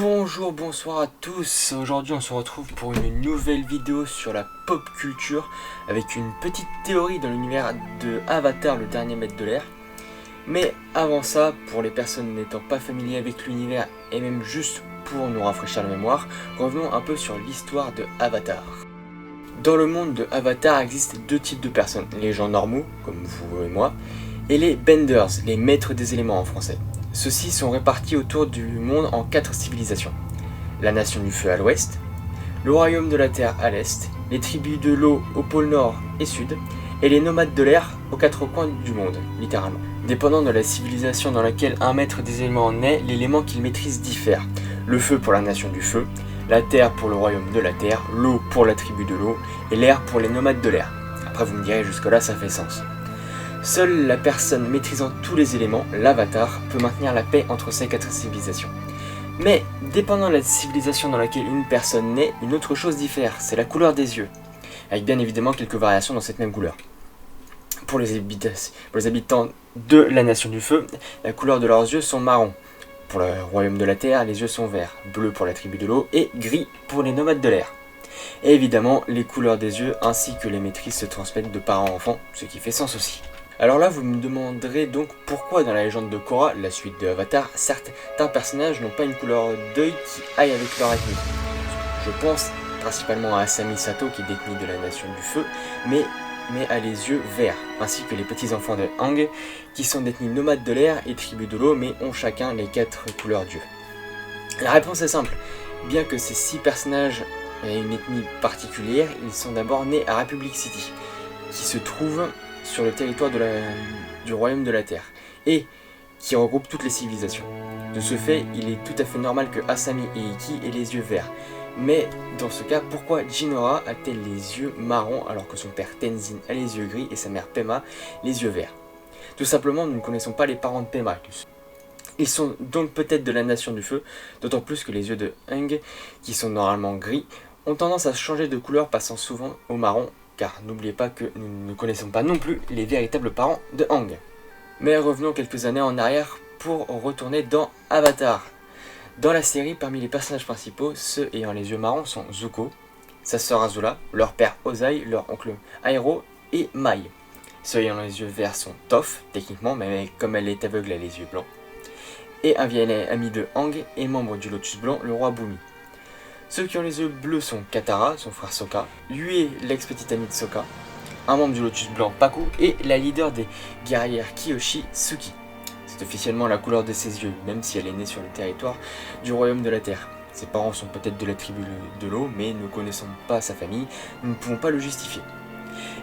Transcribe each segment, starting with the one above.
Bonjour, bonsoir à tous. Aujourd'hui on se retrouve pour une nouvelle vidéo sur la pop culture avec une petite théorie dans l'univers de Avatar, le dernier maître de l'air. Mais avant ça, pour les personnes n'étant pas familières avec l'univers et même juste pour nous rafraîchir la mémoire, revenons un peu sur l'histoire de Avatar. Dans le monde de Avatar existent deux types de personnes, les gens normaux, comme vous et moi, et les Benders, les maîtres des éléments en français. Ceux-ci sont répartis autour du monde en 4 civilisations. La nation du feu à l'ouest, le royaume de la terre à l'est, les tribus de l'eau au pôle nord et sud, et les nomades de l'air aux 4 coins du monde, littéralement. Dépendant de la civilisation dans laquelle un maître des éléments naît, l'élément qu'il maîtrise diffère. Le feu pour la nation du feu, la terre pour le royaume de la terre, l'eau pour la tribu de l'eau, et l'air pour les nomades de l'air. Après vous me direz, jusque-là ça fait sens. Seule la personne maîtrisant tous les éléments, l'avatar, peut maintenir la paix entre ces 4 civilisations. Mais, dépendant de la civilisation dans laquelle une personne naît, une autre chose diffère, c'est la couleur des yeux, avec bien évidemment quelques variations dans cette même couleur. Pour les habitants de la nation du feu, la couleur de leurs yeux sont marron. Pour le royaume de la terre, les yeux sont verts, bleu pour la tribu de l'eau et gris pour les nomades de l'air. Et évidemment, les couleurs des yeux ainsi que les maîtrises se transmettent de parents à enfants, ce qui fait sens aussi. Alors là, vous me demanderez donc pourquoi dans la légende de Korra, la suite de Avatar, certains personnages n'ont pas une couleur d'œil qui aille avec leur ethnie. Je pense principalement à Asami Sato qui est détenu de la nation du feu, mais a les yeux verts, ainsi que les petits-enfants de Aang qui sont détenus nomades de l'air et tribus de l'eau, mais ont chacun les 4 couleurs d'yeux. La réponse est simple, bien que ces 6 personnages aient une ethnie particulière, ils sont d'abord nés à Republic City, qui se trouve sur le territoire du royaume de la terre, et qui regroupe toutes les civilisations. De ce fait, il est tout à fait normal que Asami et Ikki aient les yeux verts. Mais dans ce cas, pourquoi Jinora a-t-elle les yeux marrons alors que son père Tenzin a les yeux gris et sa mère Pema les yeux verts? Tout simplement, nous ne connaissons pas les parents de Pema. Ils sont donc peut-être de la nation du feu, d'autant plus que les yeux de Aang, qui sont normalement gris, ont tendance à changer de couleur passant souvent au marron, car n'oubliez pas que nous ne connaissons pas non plus les véritables parents de Aang. Mais revenons quelques années en arrière pour retourner dans Avatar. Dans la série, parmi les personnages principaux, ceux ayant les yeux marrons sont Zuko, sa sœur Azula, leur père Ozai, leur oncle Aero et Mai. Ceux ayant les yeux verts sont Toph, techniquement, mais comme elle est aveugle, elle a les yeux blancs. Et un vieil ami de Aang et membre du Lotus Blanc, le roi Bumi. Ceux qui ont les yeux bleus sont Katara, son frère Sokka, lui est l'ex-petite amie de Sokka, un membre du Lotus Blanc Pakku et la leader des guerrières Kyoshi, Suki. C'est officiellement la couleur de ses yeux, même si elle est née sur le territoire du royaume de la terre. Ses parents sont peut-être de la tribu de l'eau, mais ne connaissant pas sa famille, nous ne pouvons pas le justifier.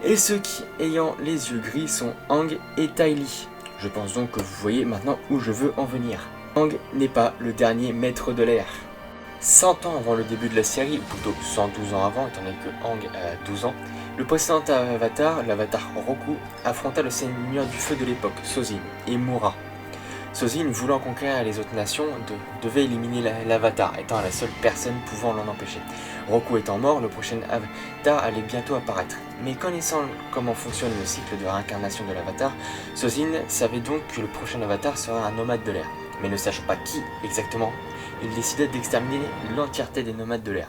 Et ceux qui ayant les yeux gris sont Aang et Ty Lee. Je pense donc que vous voyez maintenant où je veux en venir. Aang n'est pas le dernier maître de l'air. 100 ans avant le début de la série, ou plutôt 112 ans avant, étant donné que Aang a 12 ans, le précédent Avatar, l'Avatar Roku, affronta le seigneur du feu de l'époque, Sozin, et mourra. Sozin, voulant conquérir les autres nations, devait éliminer l'Avatar, étant la seule personne pouvant l'en empêcher. Roku étant mort, le prochain Avatar allait bientôt apparaître. Mais connaissant comment fonctionne le cycle de réincarnation de l'Avatar, Sozin savait donc que le prochain Avatar serait un nomade de l'air. Mais ne sachant pas qui exactement, il décida d'exterminer l'entièreté des nomades de l'air.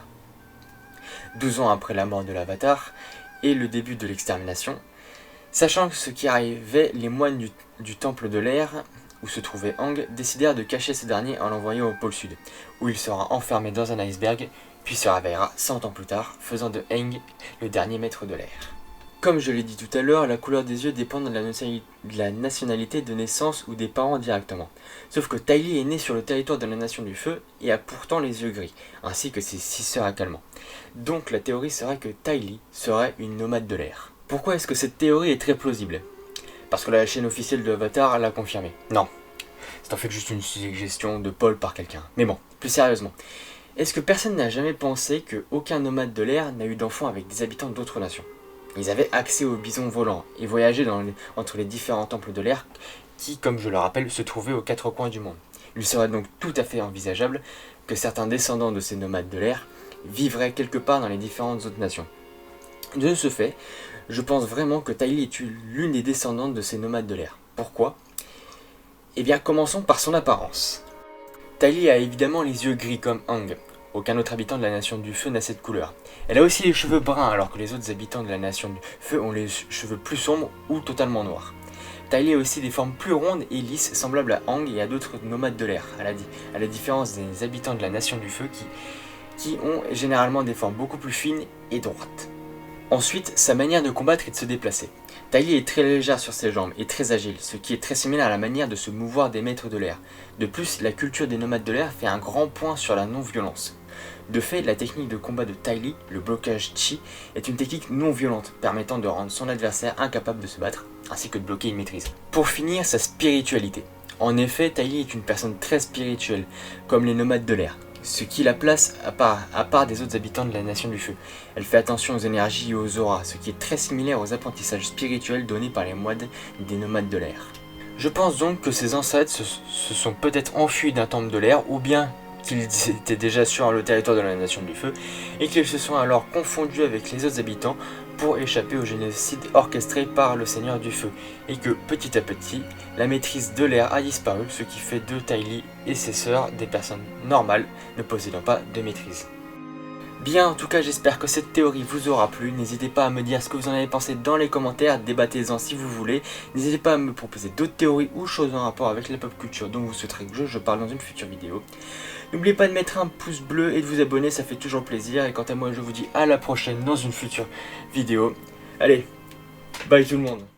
12 ans après la mort de l'Avatar et le début de l'extermination, sachant ce qui arrivait, les moines du temple de l'air, où se trouvait Aang, décidèrent de cacher ce dernier en l'envoyant au pôle sud, où il sera enfermé dans un iceberg, puis se réveillera 100 ans plus tard, faisant de Aang le dernier maître de l'air. Comme je l'ai dit tout à l'heure, la couleur des yeux dépend de la nationalité de naissance ou des parents directement. Sauf que Ty Lee est né sur le territoire de la nation du feu et a pourtant les yeux gris, ainsi que ses 6 sœurs également. Donc la théorie serait que Ty Lee serait une nomade de l'air. Pourquoi est-ce que cette théorie est très plausible? Parce que la chaîne officielle de Avatar l'a confirmé. Non, c'est en fait juste une suggestion de Paul par quelqu'un. Mais bon, plus sérieusement, est-ce que personne n'a jamais pensé qu'aucun nomade de l'air n'a eu d'enfant avec des habitants d'autres nations? Ils avaient accès aux bisons volants et voyageaient entre les différents temples de l'air qui, comme je le rappelle, se trouvaient aux 4 coins du monde. Il serait donc tout à fait envisageable que certains descendants de ces nomades de l'air vivraient quelque part dans les différentes autres nations. De ce fait, je pense vraiment que Ty Lee est l'une des descendantes de ces nomades de l'air. Pourquoi? Eh bien, commençons par son apparence. Ty Lee a évidemment les yeux gris comme Aang. Aucun autre habitant de la Nation du Feu n'a cette couleur. Elle a aussi les cheveux bruns alors que les autres habitants de la Nation du Feu ont les cheveux plus sombres ou totalement noirs. Ty Lee a aussi des formes plus rondes et lisses semblables à Aang et à d'autres nomades de l'air, à la différence des habitants de la Nation du Feu qui ont généralement des formes beaucoup plus fines et droites. Ensuite, sa manière de combattre et de se déplacer. Ty Lee est très légère sur ses jambes et très agile, ce qui est très similaire à la manière de se mouvoir des maîtres de l'air. De plus, la culture des nomades de l'air fait un grand point sur la non-violence. De fait, la technique de combat de Ty Lee, le blocage chi, est une technique non violente, permettant de rendre son adversaire incapable de se battre, ainsi que de bloquer une maîtrise. Pour finir, sa spiritualité. En effet, Ty Lee est une personne très spirituelle, comme les nomades de l'air, ce qui la place à part des autres habitants de la Nation du Feu. Elle fait attention aux énergies et aux auras, ce qui est très similaire aux apprentissages spirituels donnés par les moines des nomades de l'air. Je pense donc que ses ancêtres se sont peut-être enfuis d'un temple de l'air, ou bien qu'ils étaient déjà sur le territoire de la Nation du Feu, et qu'ils se sont alors confondus avec les autres habitants pour échapper au génocide orchestré par le Seigneur du Feu, et que petit à petit, la maîtrise de l'air a disparu, ce qui fait de Ty Lee et ses sœurs des personnes normales, ne possédant pas de maîtrise. Bien, en tout cas, j'espère que cette théorie vous aura plu. N'hésitez pas à me dire ce que vous en avez pensé dans les commentaires, débattez-en si vous voulez. N'hésitez pas à me proposer d'autres théories ou choses en rapport avec la pop culture dont vous souhaiterez que je parle dans une future vidéo. N'oubliez pas de mettre un pouce bleu et de vous abonner, ça fait toujours plaisir. Et quant à moi, je vous dis à la prochaine dans une future vidéo. Allez, bye tout le monde!